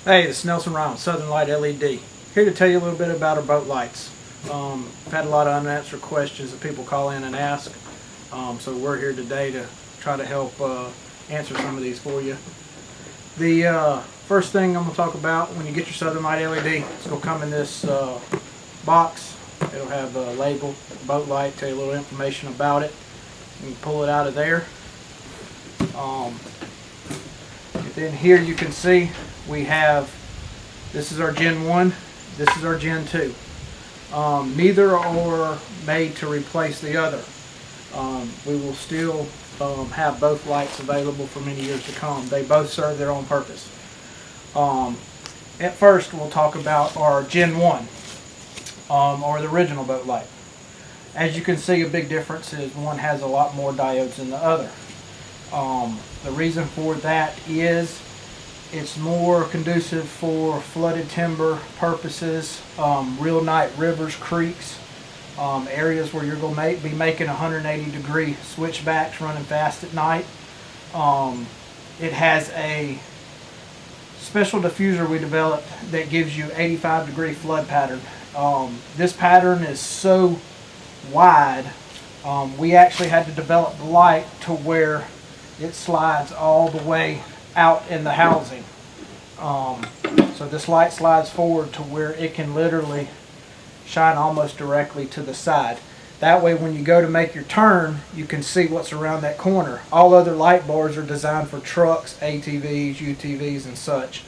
Hey, this is Nelson Ryan, Southern Light LED. Here to tell you a little bit about our boat lights. I've had a lot of unanswered questions that people call in and ask, so we're here today to try to help answer some of these for you. The first thing I'm going to talk about when you get your Southern Light LED, it's going to come in this box. It'll have a label, boat light, tell you a little information about it. You can pull it out of there. Then here you can see we have, this is our Gen 1, this is our Gen 2. Neither are made to replace the other. We will still have both lights available for many years to come. They both serve their own purpose. At first we'll talk about our Gen 1, or the original boat light. As you can see, a big difference is one has a lot more diodes than the other. The reason for that is it's more conducive for flooded timber purposes, real night rivers, creeks, areas where you're going to be making 180-degree switchbacks running fast at night. It has a special diffuser we developed that gives you 85-degree flood pattern. This pattern is so wide, we actually had to develop the light to where it slides all the way out in the housing. So this light slides forward to where it can literally shine almost directly to the side. That way when you go to make your turn, you can see what's around that corner. All other light bars are designed for trucks, ATVs, UTVs and such.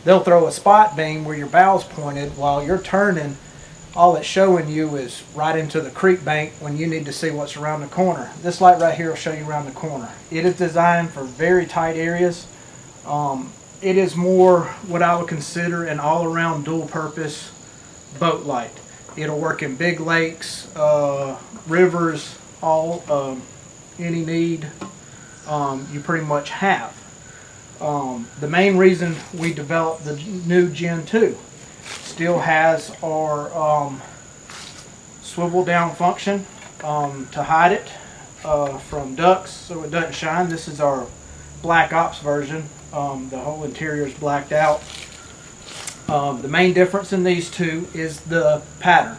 They'll throw a spot beam where your bow's pointed while you're turning. All it's showing you is right into the creek bank when you need to see what's around the corner. This light right here will show you around the corner. It is designed for very tight areas. It is more what I would consider an all-around dual-purpose boat light. It'll work in big lakes, rivers, any need you pretty much have. The main reason we developed the new Gen 2 still has our swivel down function to hide it from ducks so it doesn't shine. This is our black ops version. The whole interior is blacked out. The main difference in these two is the pattern.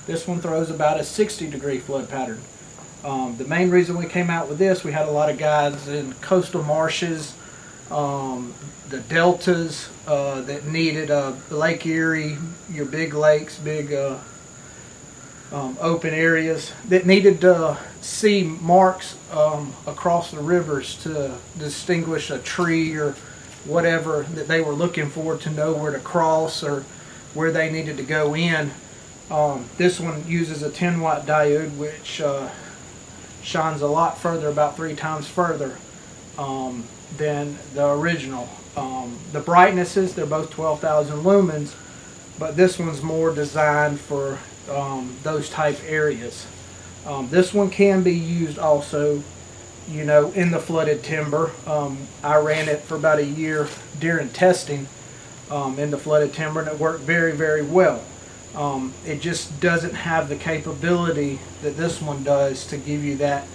This one throws about a 60-degree flood pattern. The main reason we came out with this, we had a lot of guys in coastal marshes, the deltas that needed Lake Erie, your big lakes, big open areas that needed to see marks across the rivers to distinguish a tree or whatever that they were looking for to know where to cross or where they needed to go in. This one uses a 10-watt diode which shines a lot further, about 3 times further than the original. The brightnesses, they're both 12,000 lumens, but this one's more designed for those type areas. This one can be used also, you know, in the flooded timber. I ran it for about a year during testing in the flooded timber, and it worked very, very well. It just doesn't have the capability that this one does to give you that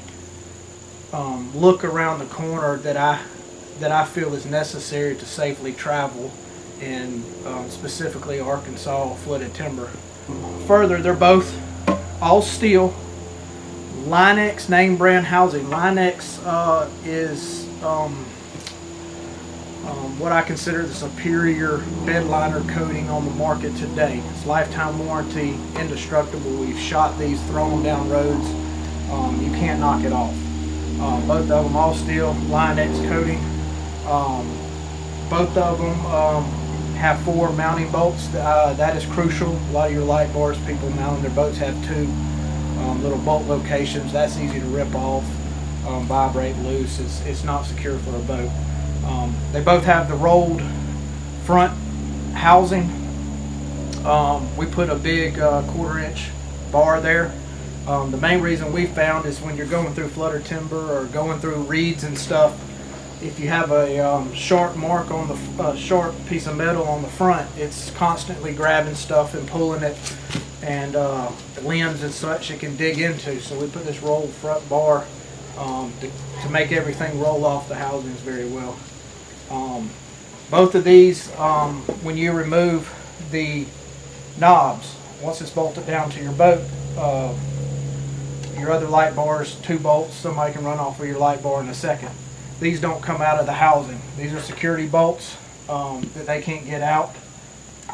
look around the corner that I feel is necessary to safely travel in specifically Arkansas flooded timber. Further, they're both all steel. Line-X name brand housing. Line-X is what I consider the superior bed liner coating on the market today. It's lifetime warranty, indestructible. We've shot these, thrown them down roads. You can't knock it off. Both of them all steel, Line-X coating. Both of them have 4 mounting bolts. That is crucial. A lot of your light bars, people mounting their boats have 2 little bolt locations. That's easy to rip off, vibrate loose. It's not secure for a boat. They both have the rolled front housing. We put a big 1/4-inch bar there. The main reason we found is when you're going through flooded timber or going through reeds and stuff, if you have a sharp mark on the sharp piece of metal on the front, it's constantly grabbing stuff and pulling it, and limbs and such it can dig into. So we put this rolled front bar to make everything roll off the housings very well. Both of these, when you remove the knobs, once it's bolted down to your boat, your other light bars, 2 bolts, somebody can run off with your light bar in a second. These don't come out of the housing. These are security bolts that they can't get out,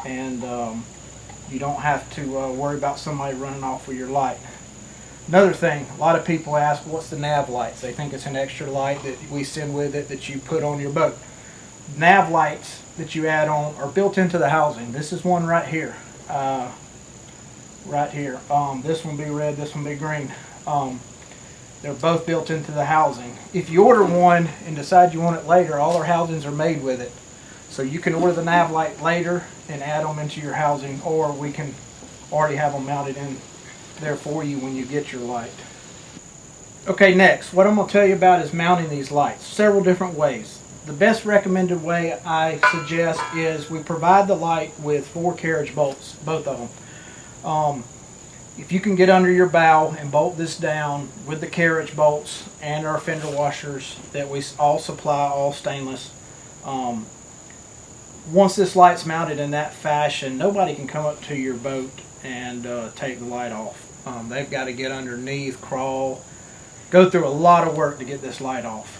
and you don't have to worry about somebody running off with your light. Another thing, a lot of people ask, what's the Nav Lights? They think it's an extra light that we send with it that you put on your boat. Nav Lights that you add on are built into the housing. This is one right here. Right here. This one be red, this one be green. They're both built into the housing. If you order one and decide you want it later, all our housings are made with it. So you can order the Nav Light later and add them into your housing, or we can already have them mounted in there for you when you get your light. Okay, next, what I'm going to tell you about is mounting these lights. Several different ways. The best recommended way I suggest is we provide the light with 4 carriage bolts, both of them. If you can get under your bow and bolt this down with the carriage bolts and our fender washers that we all supply, all stainless, once this light's mounted in that fashion, nobody can come up to your boat and take the light off. They've got to get underneath, crawl, go through a lot of work to get this light off.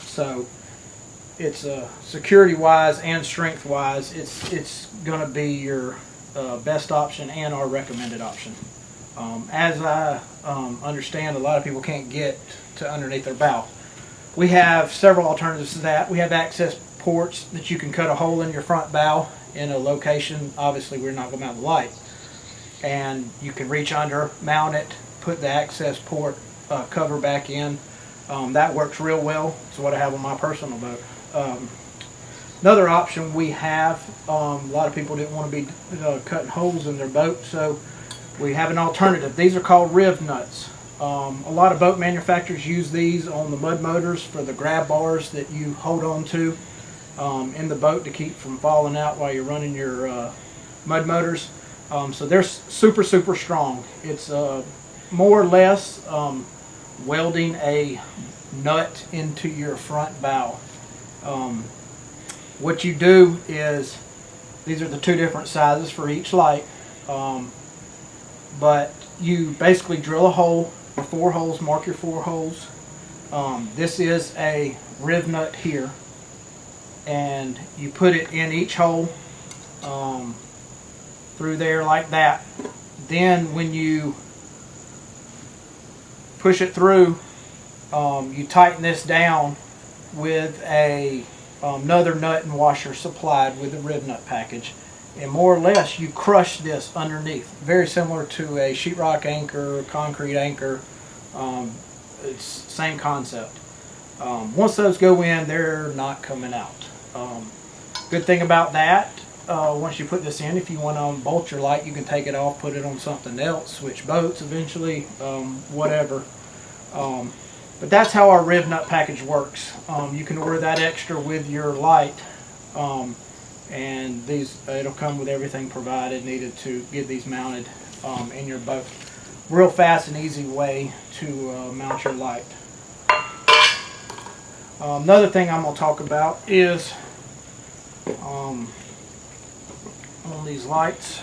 So it's security wise and strength wise, it's going to be your best option and our recommended option. As I understand, a lot of people can't get to underneath their bow. We have several alternatives to that. We have access ports that you can cut a hole in your front bow in a location. Obviously we're not going to mount the light, and you can reach under, mount it, put the access port cover back in. That works real well. It's what I have on my personal boat. Another option we have, a lot of people didn't want to be cutting holes in their boat, so we have an alternative. These are called riv nuts. A lot of boat manufacturers use these on the mud motors for the grab bars that you hold on to in the boat to keep from falling out while you're running your mud motors. So they're super strong. It's more or less welding a nut into your front bow. What you do is, these are the 2 different sizes for each light, but you basically drill a hole, or 4 holes, mark your 4 holes. This is a riv nut here, and you put it in each hole through there like that. Then when you push it through, you tighten this down with another nut and washer supplied with the riv nut package, and more or less you crush this underneath, very similar to a sheetrock anchor, concrete anchor. It's same concept. Once those go in, they're not coming out. Good thing about that, once you put this in, if you want to unbolt your light, you can take it off, put it on something else, switch boats eventually, whatever. But that's how our riv nut package works. You can order that extra with your light, and it'll come with everything provided needed to get these mounted in your boat. Real fast and easy way to mount your light. Another thing I'm going to talk about is on these lights.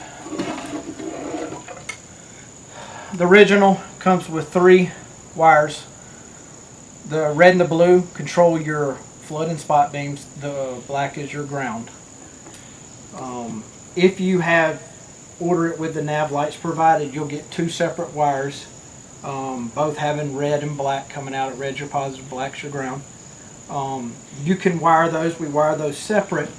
The original comes with 3 wires. The red and the blue control your flood and spot beams. The black is your ground. If you order it with the Nav Lights provided, you'll get 2 separate wires, both having red and black coming out. Red's your positive, black's your ground. You can wire those. We wire those separate.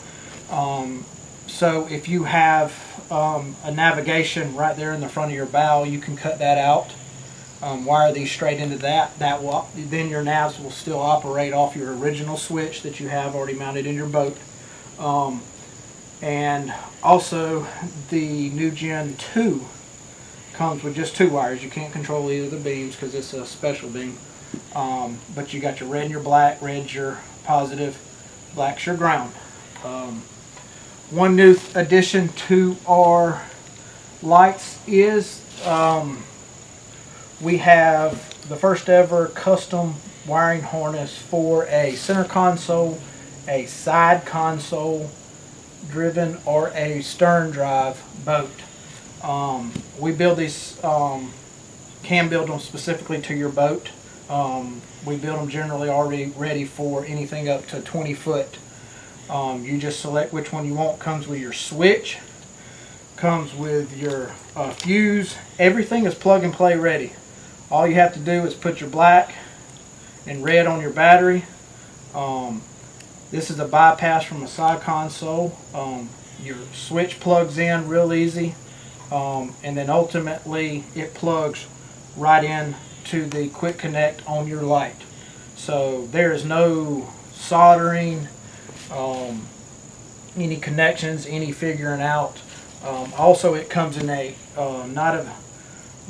So if you have a navigation right there in the front of your bow, you can cut that out. Wire these straight into that. Then your navs will still operate off your original switch that you have already mounted in your boat. And also the new Gen 2 comes with just 2 wires. You can't control either of the beams because it's a special beam. But you got your red and your black. Red's your positive, black's your ground. One new addition to our lights is we have the first ever custom wiring harness for a center console a side console driven or a stern drive boat. We build these, can build them specifically to your boat. We build them generally already ready for anything up to 20 foot. You just select which one you want. Comes with your switch, comes with your fuse. Everything is plug and play ready. All you have to do is put your black and red on your battery. This is a bypass from a side console. Your switch plugs in real easy, and then ultimately it plugs right in to the quick connect on your light. So there is no soldering, any connections, any figuring out. Also, it comes in a not a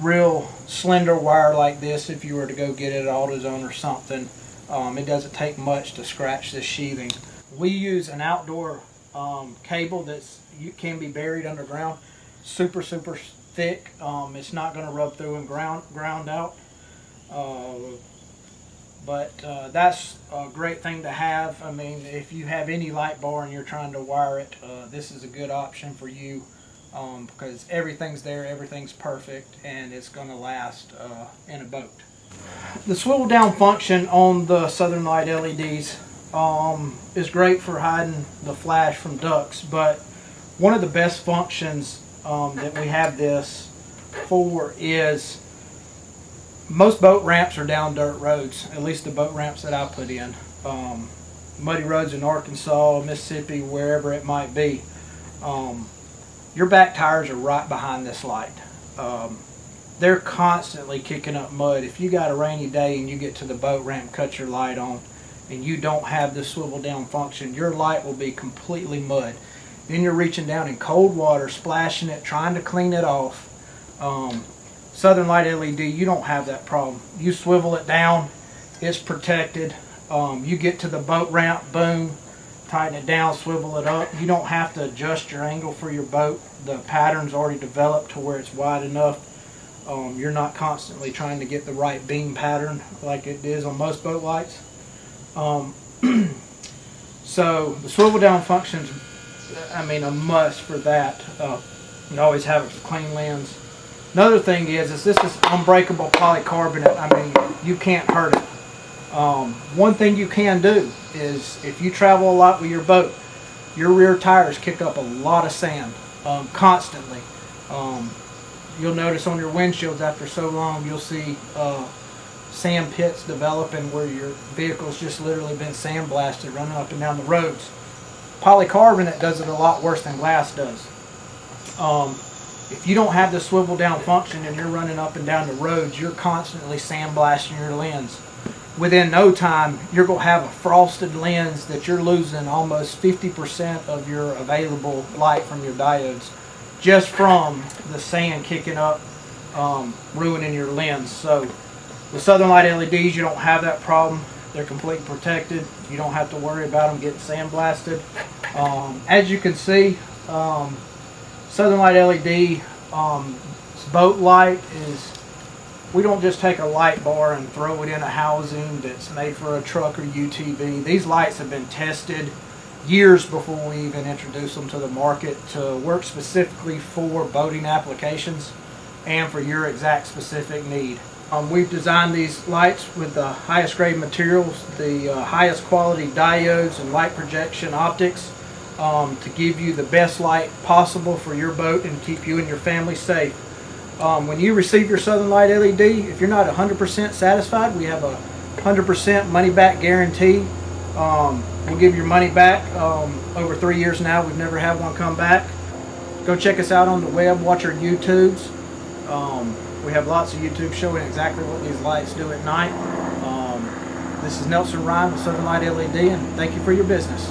real slender wire like this. If you were to go get it at AutoZone or something, it doesn't take much to scratch this sheathing. We use an outdoor cable you can be buried underground, super thick. It's not going to rub through and ground out. But that's a great thing to have. I mean, if you have any light bar and you're trying to wire it, this is a good option for you, because everything's there, everything's perfect, and it's going to last in a boat. The swivel down function on the Southern Light LEDs is great for hiding the flash from ducks, but one of the best functions that we have this for is most boat ramps are down dirt roads, at least the boat ramps that I put in. Muddy roads in Arkansas, Mississippi, wherever it might be. Your back tires are right behind this light. They're constantly kicking up mud. If you got a rainy day and you get to the boat ramp, cut your light on, and you don't have the swivel down function, your light will be completely mud. Then you're reaching down in cold water, splashing it, trying to clean it off. Southern Light LED, you don't have that problem. You swivel it down, it's protected. You get to the boat ramp, boom, tighten it down, swivel it up. You don't have to adjust your angle for your boat. The pattern's already developed to where it's wide enough. You're not constantly trying to get the right beam pattern like it is on most boat lights. So the swivel down function's, I mean, a must for that. You always have a clean lens. Another thing is this is unbreakable polycarbonate. I mean, you can't hurt it. One thing you can do is if you travel a lot with your boat, your rear tires kick up a lot of sand constantly. You'll notice on your windshields after so long, you'll see sand pits developing where your vehicle's just literally been sandblasted running up and down the roads. Polycarbonate does it a lot worse than glass does. If you don't have the swivel down function and you're running up and down the roads, you're constantly sandblasting your lens. Within no time, you're going to have a frosted lens that you're losing almost 50% of your available light from your diodes just from the sand kicking up, ruining your lens. So with Southern Light LEDs, you don't have that problem. They're completely protected. You don't have to worry about them getting sandblasted. As you can see, Southern Light LED boat light is, we don't just take a light bar and throw it in a housing that's made for a truck or UTV. These lights have been tested years before we even introduced them to the market to work specifically for boating applications and for your exact specific need. We've designed these lights with the highest grade materials, the highest quality diodes and light projection optics, to give you the best light possible for your boat and keep you and your family safe. When you receive your Southern Light LED, if you're not 100% satisfied, we have a 100% money back guarantee. We'll give your money back. Over 3 years now, we've never had one come back. Go check us out on the web, watch our YouTubes. We have lots of YouTube showing exactly what these lights do at night. This is Nelson Ryan with Southern Light LED, and thank you for your business.